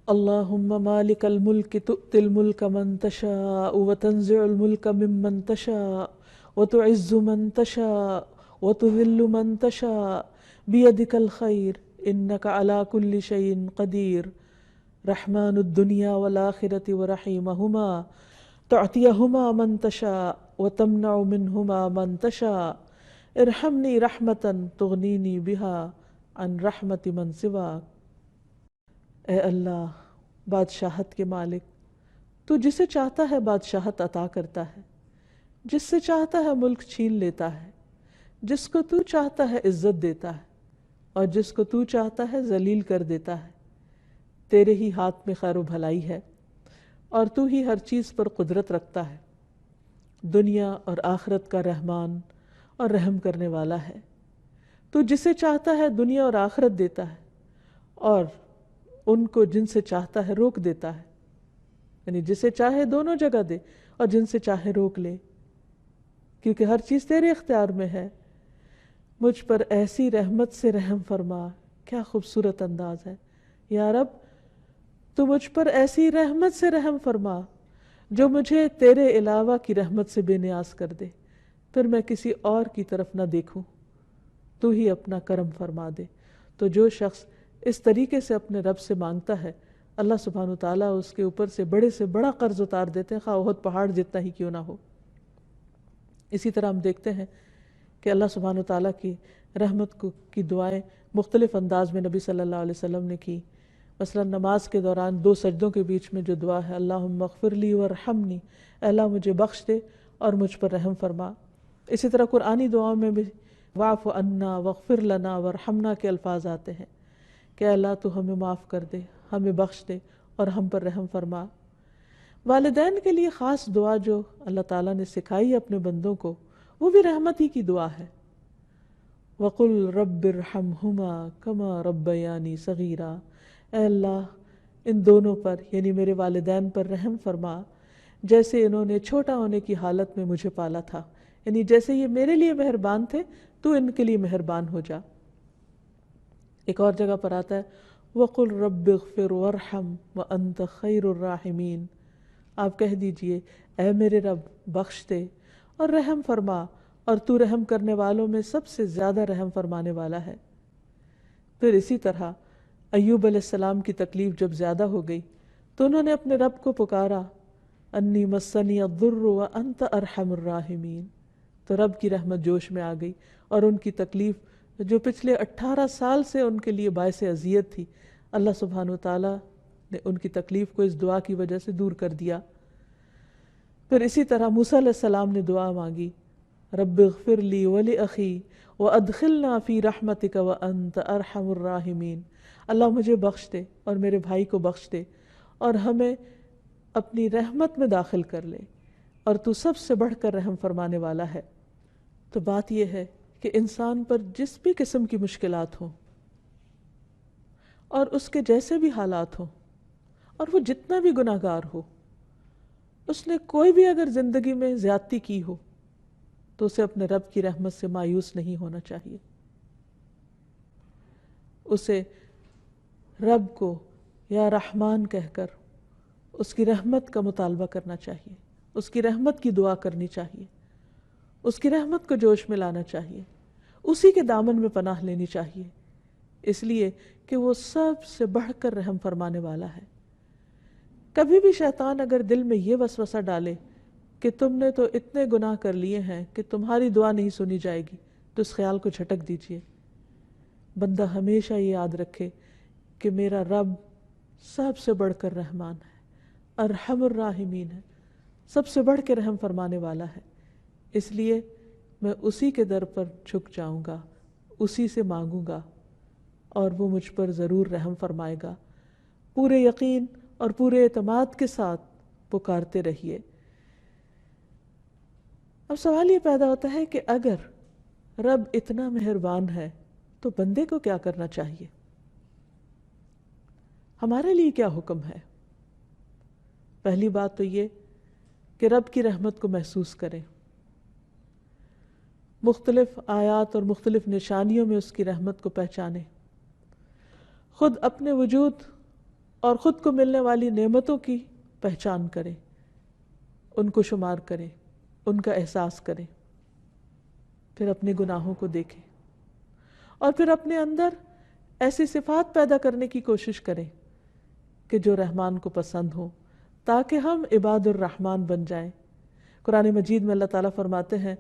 اللہم مالک الملک تؤتی الملک من تشاء وتنزع الملک ممن تشاء وتعز من تشاء وتذل من تشاء بیدک الخیر انک علی کل شیء قدیر، رحمن الدنیا والآخرة ورحیمہما تعطیہما من تشاء وتمنع منہما من تشاء، ارحمنی رحمتا تغنینی بہا عن رحمت من سواک۔ اے اللہ بادشاہت کے مالک، تو جسے چاہتا ہے بادشاہت عطا کرتا ہے، جس سے چاہتا ہے ملک چھین لیتا ہے، جس کو تو چاہتا ہے عزت دیتا ہے اور جس کو تو چاہتا ہے ذلیل کر دیتا ہے۔ تیرے ہی ہاتھ میں خیر و بھلائی ہے اور تو ہی ہر چیز پر قدرت رکھتا ہے، دنیا اور آخرت کا رحمان اور رحم کرنے والا ہے۔ تو جسے چاہتا ہے دنیا اور آخرت دیتا ہے اور ان کو جن سے چاہتا ہے روک دیتا ہے، یعنی جسے چاہے دونوں جگہ دے اور جن سے چاہے روک لے، کیونکہ ہر چیز تیرے اختیار میں ہے۔ مجھ پر ایسی رحمت سے رحم فرما، کیا خوبصورت انداز ہے۔ یا رب تو مجھ پر ایسی رحمت سے رحم فرما جو مجھے تیرے علاوہ کی رحمت سے بے نیاز کر دے، پھر میں کسی اور کی طرف نہ دیکھوں، تو ہی اپنا کرم فرما دے۔ تو جو شخص اس طریقے سے اپنے رب سے مانگتا ہے، اللہ سبحانہ وتعالیٰ اس کے اوپر سے بڑا قرض اتار دیتے ہیں، خواہ احد پہاڑ جتنا ہی کیوں نہ ہو۔ اسی طرح ہم دیکھتے ہیں کہ اللہ سبحانہ وتعالیٰ کی رحمت کی دعائیں مختلف انداز میں نبی صلی اللہ علیہ وسلم نے کی۔ مثلا نماز کے دوران 2 سجدوں کے بیچ میں جو دعا ہے، اللہم اغفر لی ورحمنی، اے اللہ مجھے بخش دے اور مجھ پر رحم فرما۔ اسی طرح قرآنی دعاؤں میں بھی واعف عنا واغفر لنا ورحمنا کے الفاظ آتے ہیں کہ اے اللہ تو ہمیں معاف کر دے، ہمیں بخش دے اور ہم پر رحم فرما۔ والدین کے لیے خاص دعا جو اللہ تعالیٰ نے سکھائی اپنے بندوں کو، وہ بھی رحمت ہی کی دعا ہے۔ وَقُلْ رَبِّ ارْحَمْهُمَا كَمَا رَبَّيَانِي صَغِيرًا، اے اللہ ان دونوں پر یعنی میرے والدین پر رحم فرما جیسے انہوں نے چھوٹا ہونے کی حالت میں مجھے پالا تھا، یعنی جیسے یہ میرے لیے مہربان تھے تو ان کے لیے مہربان ہو جا۔ ایک اور جگہ پر آتا ہے وَقُلْ رَبِّ اغْفِرْ وَارْحَمْ وَأَنْتَ خَيْرُ الرَّاحِمِينَ، آپ کہہ دیجئے اے میرے رب بخش دے اور رحم فرما، اور تو رحم کرنے والوں میں سب سے زیادہ رحم فرمانے والا ہے۔ پھر اسی طرح ایوب علیہ السلام کی تکلیف جب زیادہ ہو گئی تو انہوں نے اپنے رب کو پکارا، انی مسنی الضر وانت ارحم الراحمین، تو رب کی رحمت جوش میں آ گئی اور ان کی تکلیف جو پچھلے 18 سال سے ان کے لیے باعث اذیت تھی، اللہ سبحانہ وتعالیٰ نے ان کی تکلیف کو اس دعا کی وجہ سے دور کر دیا۔ پھر اسی طرح موسیٰ علیہ السلام نے دعا مانگی، رب اغفر لی ولاخی وادخلنا فی رحمتک وانت ارحم الراحمین، اللہ مجھے بخش دے اور میرے بھائی کو بخش دے اور ہمیں اپنی رحمت میں داخل کر لے، اور تو سب سے بڑھ کر رحم فرمانے والا ہے۔ تو بات یہ ہے کہ انسان پر جس بھی قسم کی مشکلات ہوں اور اس کے جیسے بھی حالات ہوں اور وہ جتنا بھی گناہ گار ہو، اس نے کوئی بھی اگر زندگی میں زیادتی کی ہو تو اسے اپنے رب کی رحمت سے مایوس نہیں ہونا چاہیے، اسے رب کو یا رحمان کہہ کر اس کی رحمت کا مطالبہ کرنا چاہیے، اس کی رحمت کی دعا کرنی چاہیے، اس کی رحمت کو جوش میں لانا چاہیے، اسی کے دامن میں پناہ لینی چاہیے، اس لیے کہ وہ سب سے بڑھ کر رحم فرمانے والا ہے۔ کبھی بھی شیطان اگر دل میں یہ وسوسہ ڈالے کہ تم نے تو اتنے گناہ کر لیے ہیں کہ تمہاری دعا نہیں سنی جائے گی، تو اس خیال کو جھٹک دیجئے۔ بندہ ہمیشہ یہ یاد رکھے کہ میرا رب سب سے بڑھ کر رحمان ہے، ارحم الراحمین ہے، سب سے بڑھ کے رحم فرمانے والا ہے، اس لیے میں اسی کے در پر جھک جاؤں گا، اسی سے مانگوں گا اور وہ مجھ پر ضرور رحم فرمائے گا۔ پورے یقین اور پورے اعتماد کے ساتھ پکارتے رہیے۔ اب سوال یہ پیدا ہوتا ہے کہ اگر رب اتنا مہربان ہے تو بندے کو کیا کرنا چاہیے؟ ہمارے لیے کیا حکم ہے؟ پہلی بات تو یہ کہ رب کی رحمت کو محسوس کریں، مختلف آیات اور مختلف نشانیوں میں اس کی رحمت کو پہچانیں، خود اپنے وجود اور خود کو ملنے والی نعمتوں کی پہچان کریں، ان کو شمار کریں، ان کا احساس کریں، پھر اپنے گناہوں کو دیکھیں اور پھر اپنے اندر ایسی صفات پیدا کرنے کی کوشش کریں کہ جو رحمان کو پسند ہو، تاکہ ہم عباد الرحمن بن جائیں۔ قرآن مجید میں اللہ تعالیٰ فرماتے ہیں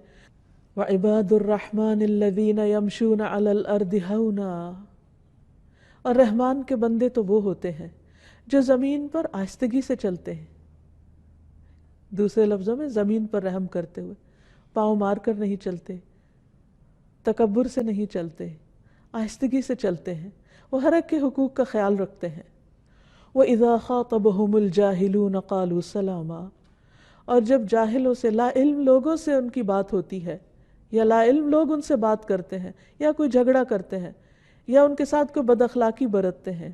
وَعِبَادُ الرَّحْمَنِ الَّذِينَ يَمْشُونَ عَلَى الْأَرْضِ هَوْنًا، اور رحمان کے بندے تو وہ ہوتے ہیں جو زمین پر آہستگی سے چلتے ہیں، دوسرے لفظوں میں زمین پر رحم کرتے ہوئے، پاؤں مار کر نہیں چلتے، تکبر سے نہیں چلتے، آہستگی سے چلتے ہیں، وہ ہر ایک کے حقوق کا خیال رکھتے ہیں۔ وَإِذَا خَاطَبَهُمُ الْجَاهِلُونَ قَالُوا سَلَامًا، اور جب جاہلوں سے، لا علم لوگوں سے ان کی بات ہوتی ہے، یا لا علم لوگ ان سے بات کرتے ہیں، یا کوئی جھگڑا کرتے ہیں، یا ان کے ساتھ کوئی بد اخلاقی برتتے ہیں،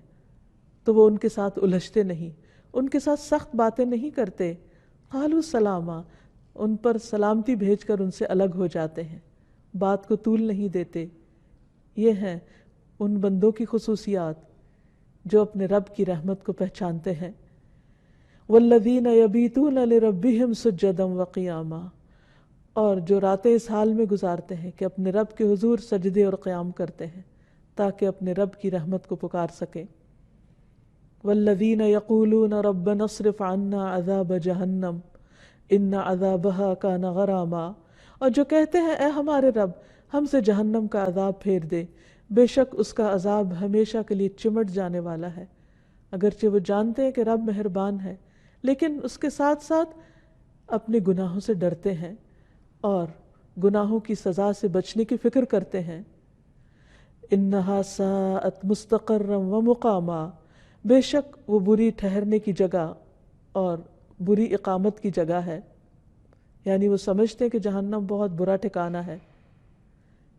تو وہ ان کے ساتھ الجھتے نہیں، ان کے ساتھ سخت باتیں نہیں کرتے، قالوا سلاما، ان پر سلامتی بھیج کر ان سے الگ ہو جاتے ہیں، بات کو طول نہیں دیتے۔ یہ ہیں ان بندوں کی خصوصیات جو اپنے رب کی رحمت کو پہچانتے ہیں۔ والذین یبیتون لربہم سجدا وقیاما، اور جو راتیں اس حال میں گزارتے ہیں کہ اپنے رب کے حضور سجدے اور قیام کرتے ہیں تاکہ اپنے رب کی رحمت کو پکار سکیں۔ والذین یقولون ربنا اصرف عنا عذاب جہنم ان عذابها کان غراما، اور جو کہتے ہیں اے ہمارے رب ہم سے جہنم کا عذاب پھیر دے، بے شک اس کا عذاب ہمیشہ کے لیے چمٹ جانے والا ہے۔ اگرچہ وہ جانتے ہیں کہ رب مہربان ہے، لیکن اس کے ساتھ ساتھ اپنے گناہوں سے ڈرتے ہیں اور گناہوں کی سزا سے بچنے کی فکر کرتے ہیں۔ انہا ساءت مستقرا ومقاما، بے شک وہ بری ٹھہرنے کی جگہ اور بری اقامت کی جگہ ہے، یعنی وہ سمجھتے ہیں کہ جہنم بہت برا ٹھکانہ ہے۔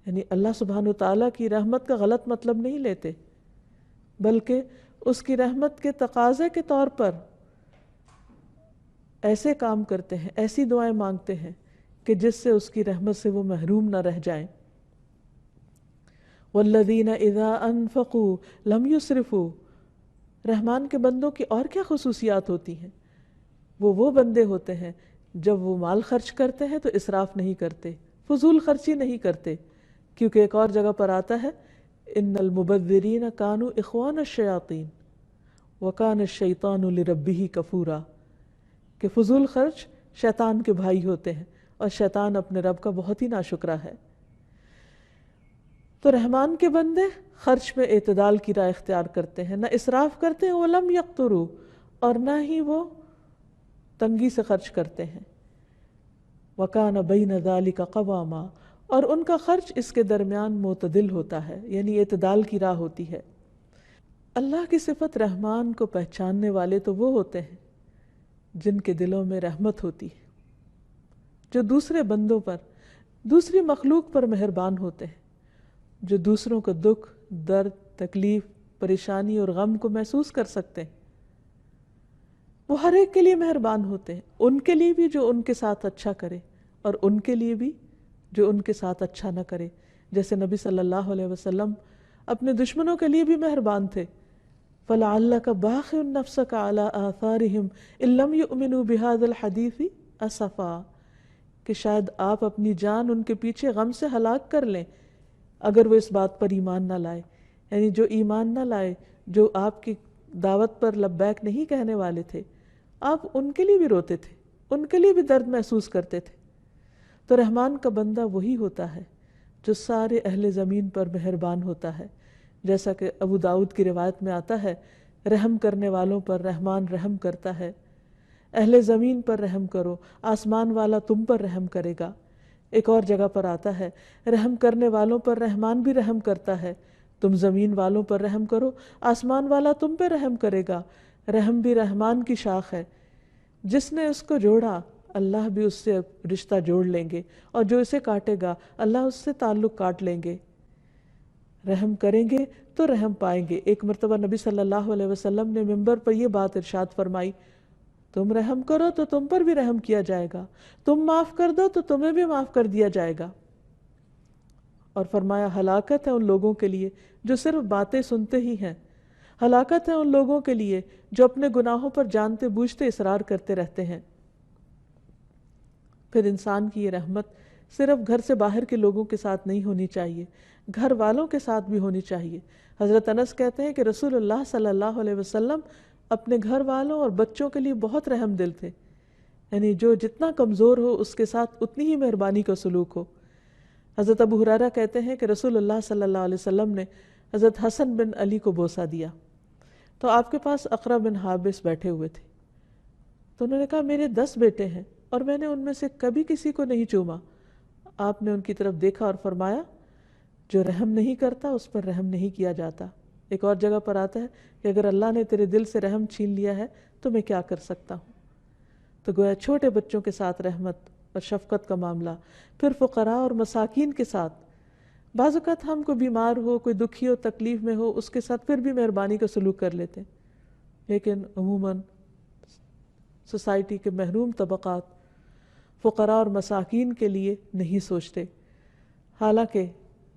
یعنی اللہ سبحانہ وتعالیٰ کی رحمت کا غلط مطلب نہیں لیتے، بلکہ اس کی رحمت کے تقاضے کے طور پر ایسے کام کرتے ہیں، ایسی دعائیں مانگتے ہیں کہ جس سے اس کی رحمت سے وہ محروم نہ رہ جائیں۔ والذین اذا انفقوا لم یسرفوا، رحمان کے بندوں کی اور کیا خصوصیات ہوتی ہیں؟ وہ بندے ہوتے ہیں جب وہ مال خرچ کرتے ہیں تو اسراف نہیں کرتے، فضول خرچی نہیں کرتے، کیونکہ ایک اور جگہ پر آتا ہے ان المبذرین کانوا اخوان الشیاطین وکان الشیطان لربہ کفورا، کہ فضول خرچ شیطان کے بھائی ہوتے ہیں اور شیطان اپنے رب کا بہت ہی ناشکرا ہے۔ تو رحمان کے بندے خرچ میں اعتدال کی راہ اختیار کرتے ہیں، نہ اسراف کرتے ہیں، وَلَمْ يَقْتُرُوا، اور نہ ہی وہ تنگی سے خرچ کرتے ہیں۔ وَكَانَ بَيْنَ ذَلِكَ قَوَامًا، اور ان کا خرچ اس کے درمیان معتدل ہوتا ہے، یعنی اعتدال کی راہ ہوتی ہے۔ اللہ کی صفت رحمان کو پہچاننے والے تو وہ ہوتے ہیں جن کے دلوں میں رحمت ہوتی ہے، جو دوسرے بندوں پر، دوسری مخلوق پر مہربان ہوتے ہیں، جو دوسروں کو دکھ، درد، تکلیف، پریشانی اور غم کو محسوس کر سکتے ہیں۔ وہ ہر ایک کے لیے مہربان ہوتے ہیں، ان کے لیے بھی جو ان کے ساتھ اچھا کرے اور ان کے لیے بھی جو ان کے ساتھ اچھا نہ کرے۔ جیسے نبی صلی اللہ علیہ وسلم اپنے دشمنوں کے لیے بھی مہربان تھے۔ فَلَعَلَّكَ بَاخِعٌ نَفْسَكَ عَلَىٰ آثَارِهِمْ إِن لَّمْ يُؤْمِنُوا بِهَٰذَا الْحَدِيثِ أَسَفًا، کہ شاید آپ اپنی جان ان کے پیچھے غم سے ہلاک کر لیں اگر وہ اس بات پر ایمان نہ لائے، یعنی جو ایمان نہ لائے، جو آپ کی دعوت پر لبیک نہیں کہنے والے تھے، آپ ان کے لیے بھی روتے تھے، ان کے لیے بھی درد محسوس کرتے تھے۔ تو رحمان کا بندہ وہی ہوتا ہے جو سارے اہل زمین پر مہربان ہوتا ہے، جیسا کہ ابو داؤد کی روایت میں آتا ہے رحم کرنے والوں پر رحمان رحم کرتا ہے، اہل زمین پر رحم کرو، آسمان والا تم پر رحم کرے گا۔ ایک اور جگہ پر آتا ہے رحم کرنے والوں پر رحمان بھی رحم کرتا ہے، تم زمین والوں پر رحم کرو، آسمان والا تم پہ رحم کرے گا۔ رحم بھی رحمان کی شاخ ہے، جس نے اس کو جوڑا اللہ بھی اس سے رشتہ جوڑ لیں گے، اور جو اسے کاٹے گا اللہ اس سے تعلق کاٹ لیں گے۔ رحم کریں گے تو رحم پائیں گے۔ ایک مرتبہ نبی صلی اللہ علیہ وسلم نے منبر پر یہ بات ارشاد فرمائی، تم رحم کرو تو تم پر بھی رحم کیا جائے گا، تم معاف کر دو تو تمہیں بھی معاف کر دیا جائے گا۔ اور فرمایا ہلاکت ہے ان لوگوں کے لیے جو صرف باتیں سنتے ہی ہیں، ہلاکت ہے ان لوگوں کے لیے جو اپنے گناہوں پر جانتے بوجھتے اصرار کرتے رہتے ہیں۔ پھر انسان کی یہ رحمت صرف گھر سے باہر کے لوگوں کے ساتھ نہیں ہونی چاہیے، گھر والوں کے ساتھ بھی ہونی چاہیے۔ حضرت انس کہتے ہیں کہ رسول اللہ صلی اللہ علیہ وسلم اپنے گھر والوں اور بچوں کے لیے بہت رحم دل تھے، یعنی جو جتنا کمزور ہو اس کے ساتھ اتنی ہی مہربانی کا سلوک ہو۔ حضرت ابو ہریرہ کہتے ہیں کہ رسول اللہ صلی اللہ علیہ وسلم نے حضرت حسن بن علی کو بوسہ دیا تو آپ کے پاس اقرا بن حابس بیٹھے ہوئے تھے، تو انہوں نے کہا میرے 10 بیٹے ہیں اور میں نے ان میں سے کبھی کسی کو نہیں چوما۔ آپ نے ان کی طرف دیکھا اور فرمایا جو رحم نہیں کرتا اس پر رحم نہیں کیا جاتا۔ ایک اور جگہ پر آتا ہے کہ اگر اللہ نے تیرے دل سے رحم چھین لیا ہے تو میں کیا کر سکتا ہوں۔ تو گویا چھوٹے بچوں کے ساتھ رحمت اور شفقت کا معاملہ، پھر فقراء اور مساکین کے ساتھ، بعض اوقات ہم کوئی بیمار ہو، کوئی دکھی ہو، تکلیف میں ہو، اس کے ساتھ پھر بھی مہربانی کا سلوک کر لیتے ہیں، لیکن عموماً سوسائٹی کے محروم طبقات فقراء اور مساکین کے لیے نہیں سوچتے۔ حالانکہ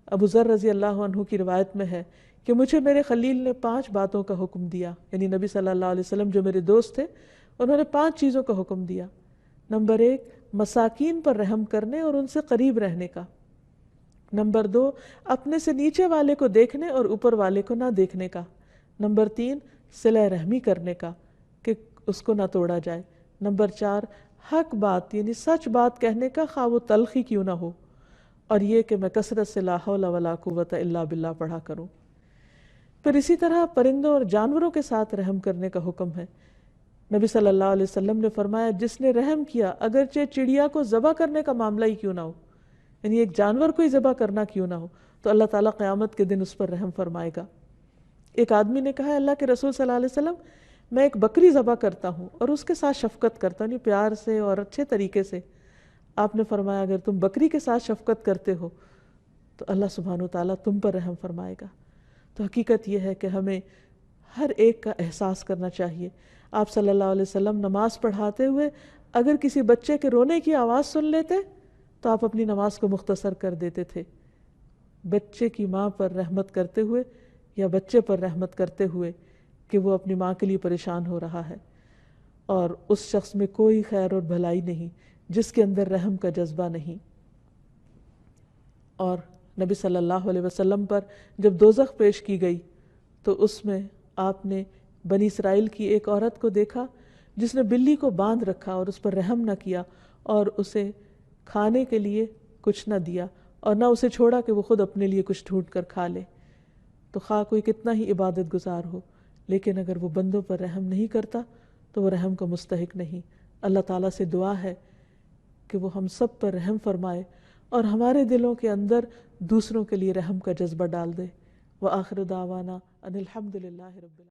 ابو ذر رضی اللہ عنہ کی روایت میں ہے کہ مجھے میرے خلیل نے 5 باتوں کا حکم دیا، یعنی نبی صلی اللہ علیہ وسلم جو میرے دوست تھے انہوں نے 5 چیزوں کا حکم دیا۔ نمبر 1 مساکین پر رحم کرنے اور ان سے قریب رہنے کا۔ نمبر 2 اپنے سے نیچے والے کو دیکھنے اور اوپر والے کو نہ دیکھنے کا۔ نمبر 3 صلہ رحمی کرنے کا کہ اس کو نہ توڑا جائے۔ نمبر 4 حق بات یعنی سچ بات کہنے کا، خواہ وہ تلخ ہی کیوں نہ ہو، اور یہ کہ میں کثرت سے لا حول ولا قوت الا باللہ پڑھا کروں۔ پھر اسی طرح پرندوں اور جانوروں کے ساتھ رحم کرنے کا حکم ہے۔ نبی صلی اللہ علیہ وسلم نے فرمایا جس نے رحم کیا اگرچہ چڑیا کو ذبح کرنے کا معاملہ ہی کیوں نہ ہو، یعنی ایک جانور کو ہی ذبح کرنا کیوں نہ ہو، تو اللہ تعالیٰ قیامت کے دن اس پر رحم فرمائے گا۔ ایک آدمی نے کہا اللہ کے رسول صلی اللہ علیہ وسلم میں ایک بکری ذبح کرتا ہوں اور اس کے ساتھ شفقت کرتا ہوں، پیار سے اور اچھے طریقے سے۔ آپ نے فرمایا اگر تم بکری کے ساتھ شفقت کرتے ہو تو اللہ سبحانہ وتعالیٰ تم پر رحم فرمائے گا۔ تو حقیقت یہ ہے کہ ہمیں ہر ایک کا احساس کرنا چاہیے۔ آپ صلی اللہ علیہ وسلم نماز پڑھاتے ہوئے اگر کسی بچے کے رونے کی آواز سن لیتے تو آپ اپنی نماز کو مختصر کر دیتے تھے۔ بچے کی ماں پر رحمت کرتے ہوئے یا بچے پر رحمت کرتے ہوئے کہ وہ اپنی ماں کے لیے پریشان ہو رہا ہے، اور اس شخص میں کوئی خیر اور بھلائی نہیں جس کے اندر رحم کا جذبہ نہیں۔ اور نبی صلی اللہ علیہ وسلم پر جب دوزخ پیش کی گئی تو اس میں آپ نے بنی اسرائیل کی ایک عورت کو دیکھا جس نے بلی کو باندھ رکھا اور اس پر رحم نہ کیا اور اسے کھانے کے لیے کچھ نہ دیا اور نہ اسے چھوڑا کہ وہ خود اپنے لیے کچھ ڈھونڈ کر کھا لے۔ تو خواہ کوئی کتنا ہی عبادت گزار ہو، لیکن اگر وہ بندوں پر رحم نہیں کرتا تو وہ رحم کا مستحق نہیں۔ اللہ تعالیٰ سے دعا ہے کہ وہ ہم سب پر رحم فرمائے اور ہمارے دلوں کے اندر دوسروں کے لیے رحم کا جذبہ ڈال دے۔ وآخر دعوانا ان الحمد للہ رب العالمین۔